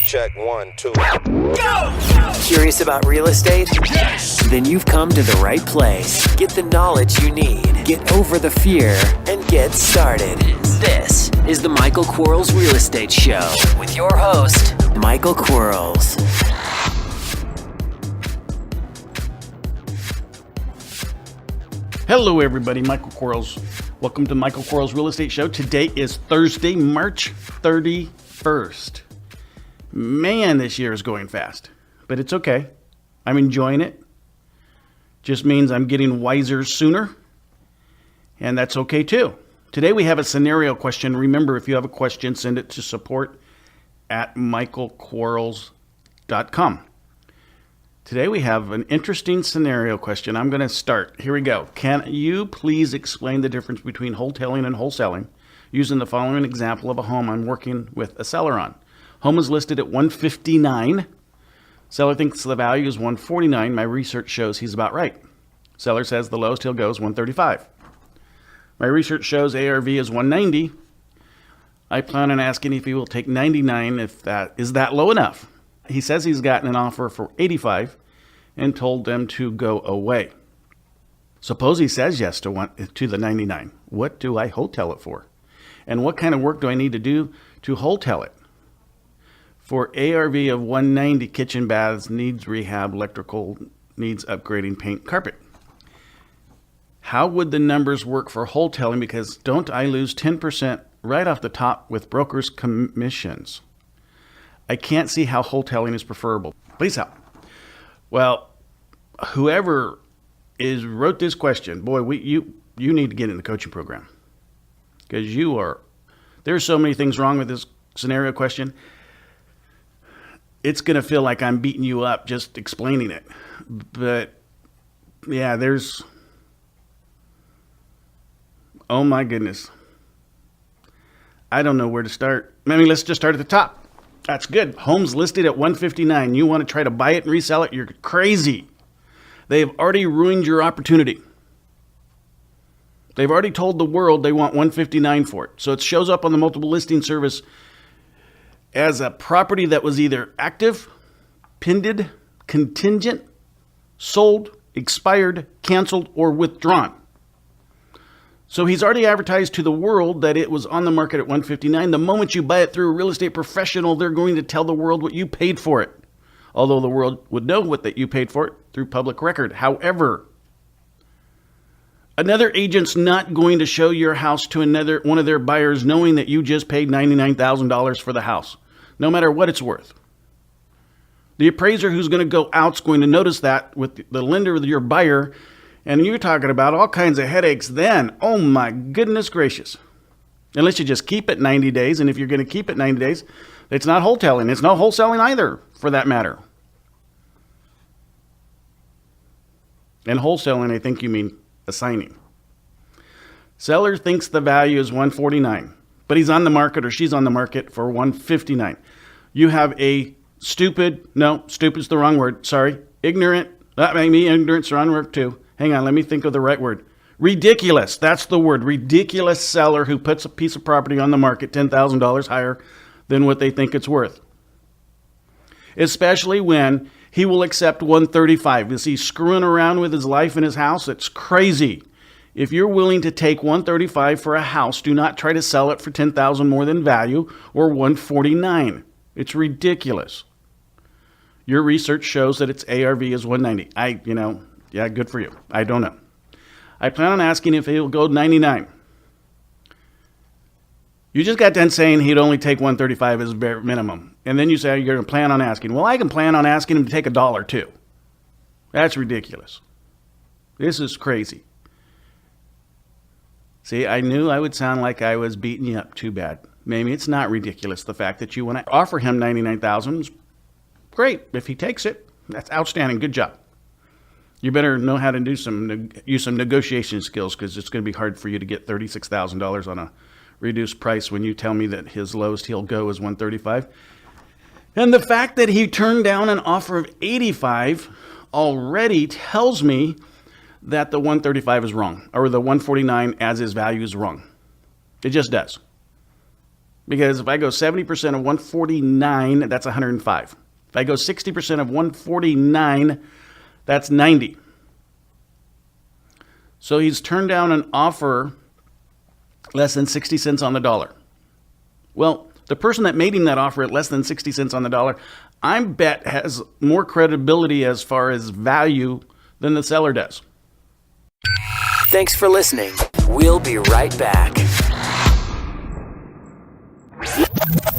Check 1, 2. Go! Curious about real estate? Yes! Then you've come to the right place. Get the knowledge you need. Get over the fear and get started. This is the Michael Quarles Real Estate Show with your host, Michael Quarles. Hello everybody, Michael Quarles. Welcome to Michael Quarles Real Estate Show. Today is Thursday, March 31st. Man, this year is going fast, but it's okay. I'm enjoying it. Just means I'm getting wiser sooner, and that's okay too. Today we have a scenario question. Remember, if you have a question, send it to support@michaelquarles.com. Today we have an interesting scenario question. I'm going to start. Here we go. Can you please explain the difference between wholetailing and wholesaling using the following example of a home I'm working with a seller on? Home is listed at $159. Seller thinks the value is $149. My research shows he's about right. Seller says the lowest he'll go is $135. My research shows ARV is $190. I plan on asking if he will take $99 if that is that low enough. He says he's gotten an offer for $85 and told them to go away. Suppose he says yes to the $99. What do I wholetail it for? And what kind of work do I need to do to wholetail it? For ARV of $190, kitchen, baths, needs rehab, electrical, needs upgrading, paint, carpet. How would the numbers work for wholetailing? Because don't I lose 10% right off the top with brokers' commissions? I can't see how wholetailing is preferable. Please help. Well, whoever wrote this question, boy, you need to get in the coaching program. Because there's so many things wrong with this scenario question. It's going to feel like I'm beating you up just explaining it. But yeah, oh my goodness. I don't know where to start. Maybe let's just start at the top. That's good. Home's listed at $159. You want to try to buy it and resell it? You're crazy. They've already ruined your opportunity. They've already told the world they want $159 for it. So it shows up on the multiple listing service as a property that was either active, pended, contingent, sold, expired, canceled, or withdrawn. So he's already advertised to the world that it was on the market at $159. The moment you buy it through a real estate professional, they're going to tell the world what you paid for it. Although the world would know that you paid for it through public record. However, another agent's not going to show your house to one of their buyers knowing that you just paid $99,000 for the house, no matter what it's worth. The appraiser who's going to go out is going to notice that with the lender, your buyer, and you're talking about all kinds of headaches then. Oh my goodness gracious. Unless you just keep it 90 days, and if you're going to keep it 90 days, it's not wholetailing. It's not wholesaling either, for that matter. And wholesaling, I think you mean assigning. Seller thinks the value is $149, but he's on the market or she's on the market for $159. You have a stupid's the wrong word, sorry, ignorant, that made me ignorant's the wrong word too. Hang on, let me think of the right word. Ridiculous, that's the word. Ridiculous seller who puts a piece of property on the market $10,000 higher than what they think it's worth. Especially when he will accept $135. Is he screwing around with his life and his house? It's crazy. If you're willing to take $135 for a house, do not try to sell it for $10,000 more than value or $149. It's ridiculous. Your research shows that its ARV is $190. Yeah, good for you. I don't know. I plan on asking if he'll go $99. You just got done saying he'd only take $135 as bare minimum. And then you say you're going to plan on asking. Well, I can plan on asking him to take $1 too. That's ridiculous. This is crazy. See, I knew I would sound like I was beating you up too bad. Maybe it's not ridiculous. The fact that you want to offer him $99,000 is great. If he takes it, that's outstanding. Good job. You better know how to use some negotiation skills, because it's going to be hard for you to get $36,000 on a reduced price when you tell me that his lowest he'll go is $135. And the fact that he turned down an offer of $85 already tells me that the $135 is wrong, or the $149 as his value is wrong. It just does. Because if I go 70% of 149, that's 105. If I go 60% of 149, that's 90. So he's turned down an offer less than 60 cents on the dollar. Well, the person that made him that offer at less than 60 cents on the dollar, I bet has more credibility as far as value than the seller does. Thanks for listening. We'll be right back.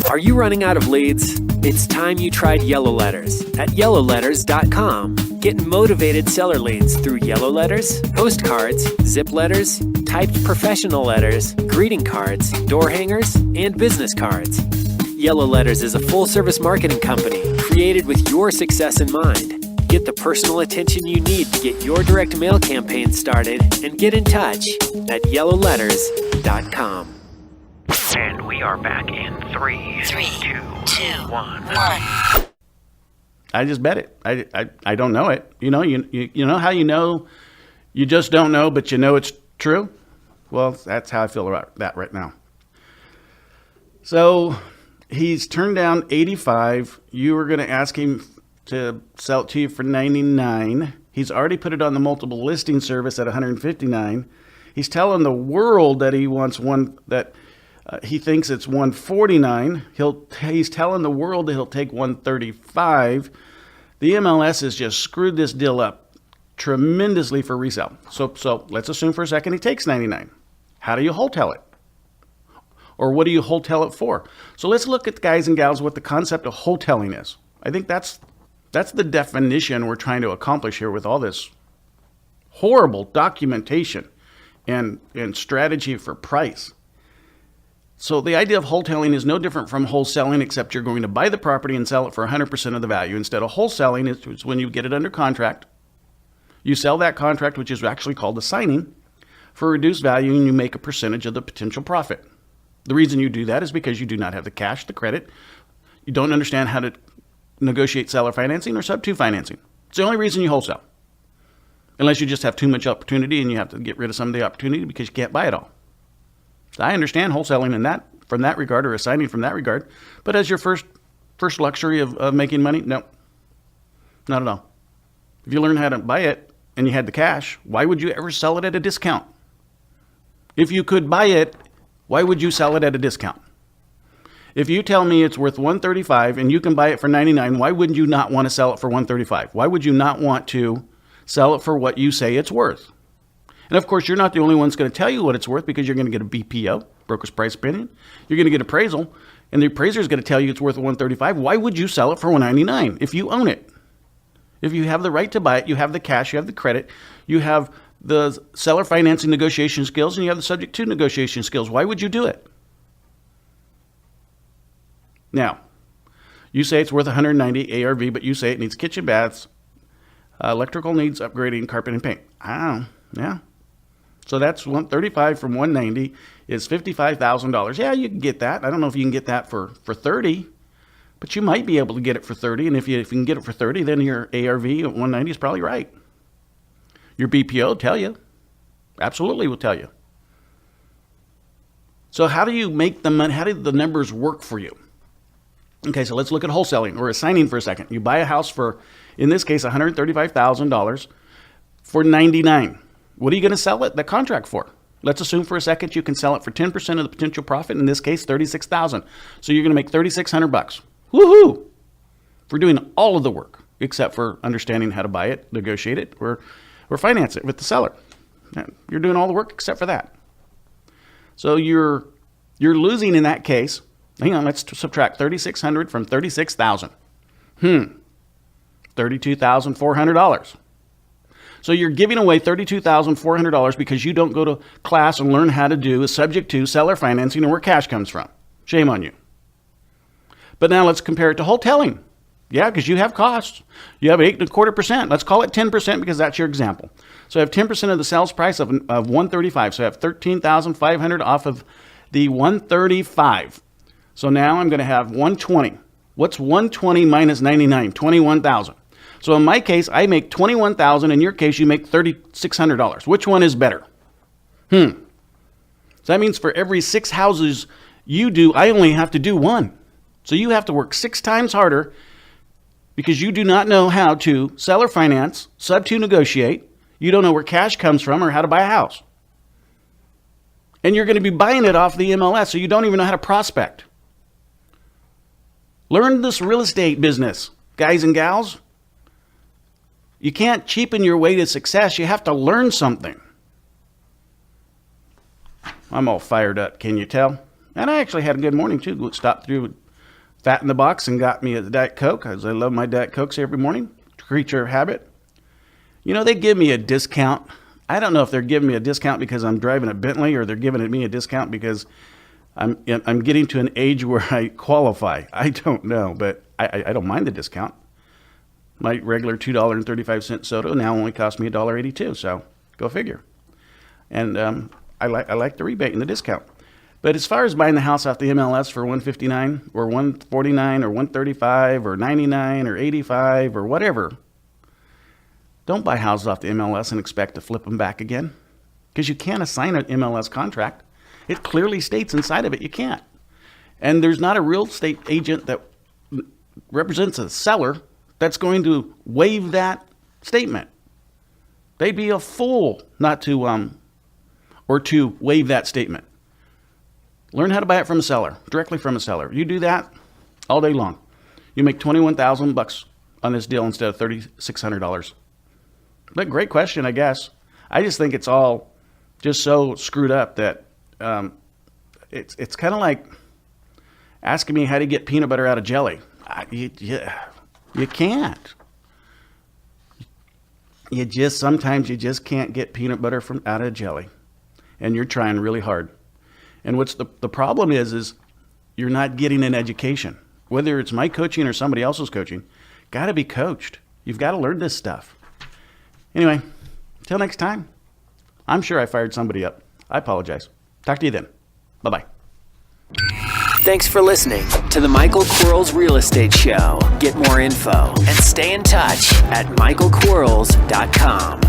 Are you running out of leads? It's time you tried Yellow Letters at yellowletters.com. Get motivated seller leads through yellow letters, postcards, zip letters, typed professional letters, greeting cards, door hangers, and business cards. Yellow Letters is a full-service marketing company created with your success in mind. Get the personal attention you need to get your direct mail campaign started and get in touch at yellowletters.com. And we are back in 3, 2, 1. I just bet it. I don't know it. You know how you just don't know, but you know it's true? Well, that's how I feel about that right now. So he's turned down 85. You were going to ask him to sell it to you for 99. He's already put it on the multiple listing service at 159. He's telling the world that he wants one that he thinks it's 149. He's telling the world that he'll take 135. The MLS has just screwed this deal up tremendously for resale. So let's assume for a second he takes 99. How do you wholetail it? Or what do you wholetail it for? So let's look at, guys and gals, what the concept of wholetailing is. I think that's the definition we're trying to accomplish here with all this horrible documentation and strategy for price. So the idea of wholetailing is no different from wholesaling, except you're going to buy the property and sell it for 100% of the value. Instead of wholesaling, it's when you get it under contract. You sell that contract, which is actually called a signing, for reduced value, and you make a percentage of the potential profit. The reason you do that is because you do not have the cash, the credit. You don't understand how to negotiate seller financing or sub-2 financing. It's the only reason you wholesale. Unless you just have too much opportunity and you have to get rid of some of the opportunity because you can't buy it all. I understand wholesaling from that regard, or assigning from that regard, but as your first luxury of making money, no, not at all. If you learn how to buy it and you had the cash, why would you ever sell it at a discount? If you could buy it, why would you sell it at a discount? If you tell me it's worth 135 and you can buy it for 99, why wouldn't you not want to sell it for 135? Why would you not want to sell it for what you say it's worth? And of course, you're not the only one that's going to tell you what it's worth, because you're going to get a BPO, broker's price opinion. You're going to get appraisal, and the appraiser is going to tell you it's worth 135. Why would you sell it for 199 if you own it? If you have the right to buy it, you have the cash, you have the credit, you have the seller financing negotiation skills, and you have the subject to negotiation skills. Why would you do it? Now, you say it's worth 190 ARV, but you say it needs kitchen, baths, electrical needs upgrading, carpet, and paint. Yeah. So that's 135 from 190 is $55,000. Yeah, you can get that. I don't know if you can get that for 30, but you might be able to get it for 30. And if you can get it for 30, then your ARV at 190 is probably right. Your BPO will tell you. Absolutely will tell you. So how do you make the money? How do the numbers work for you? Okay, so let's look at wholesaling or assigning for a second. You buy a house for, in this case, $135,000 for 99. What are you going to sell it the contract for? Let's assume for a second you can sell it for 10% of the potential profit. In this case, $36,000. So you're going to make $3,600. Woohoo! For doing all of the work, except for understanding how to buy it, negotiate it, or finance it with the seller. You're doing all the work except for that. So you're losing in that case. Hang on, let's subtract $3,600 from $36,000. $32,400. So you're giving away $32,400 because you don't go to class and learn how to do a subject to seller financing and where cash comes from. Shame on you. But now let's compare it to wholetailing. Yeah, because you have costs. You have 8.25%. Let's call it 10% because that's your example. So I have 10% of the sales price of $135. So I have $13,500 off of the $135. So now I'm going to have $120. What's $120 minus $99? $21,000. So in my case, I make $21,000. In your case, you make $3,600. Which one is better? So that means for every 6 houses I only have to do one. So you have to work 6 times harder because you do not know how to sell or finance, sub-2 negotiate. You don't know where cash comes from or how to buy a house. And you're going to be buying it off the MLS, so you don't even know how to prospect. Learn this real estate business, guys and gals. You can't cheapen your way to success. You have to learn something. I'm all fired up, can you tell? And I actually had a good morning, too. Stopped through Fat in the Box and got me a Diet Coke, because I love my Diet Cokes every morning. Creature of habit. You know, they give me a discount. I don't know if they're giving me a discount because I'm driving a Bentley or they're giving me a discount because I'm getting to an age where I qualify. I don't know, but I don't mind the discount. My regular $2.35 soda now only costs me $1.82, so go figure. And I like the rebate and the discount. But as far as buying the house off the MLS for $159 or $149 or $135 or $99 or $85 or whatever, don't buy houses off the MLS and expect to flip them back again, because you can't assign an MLS contract. It clearly states inside of it you can't. And there's not a real estate agent that represents a seller that's going to waive that statement. They'd be a fool not to or to waive that statement. Learn how to buy it from a seller, directly from a seller. You do that all day long. You make $21,000 on this deal instead of $3,600. But great question, I guess. I just think it's all just so screwed up that it's kind of like asking me how to get peanut butter out of jelly. You can't. Sometimes you just can't get peanut butter out of jelly, and you're trying really hard. And what's the problem is you're not getting an education. Whether it's my coaching or somebody else's coaching, got to be coached. You've got to learn this stuff. Anyway, until next time, I'm sure I fired somebody up. I apologize. Talk to you then. Bye-bye. Thanks for listening to the Michael Quarles Real Estate Show. Get more info and stay in touch at michaelquarles.com.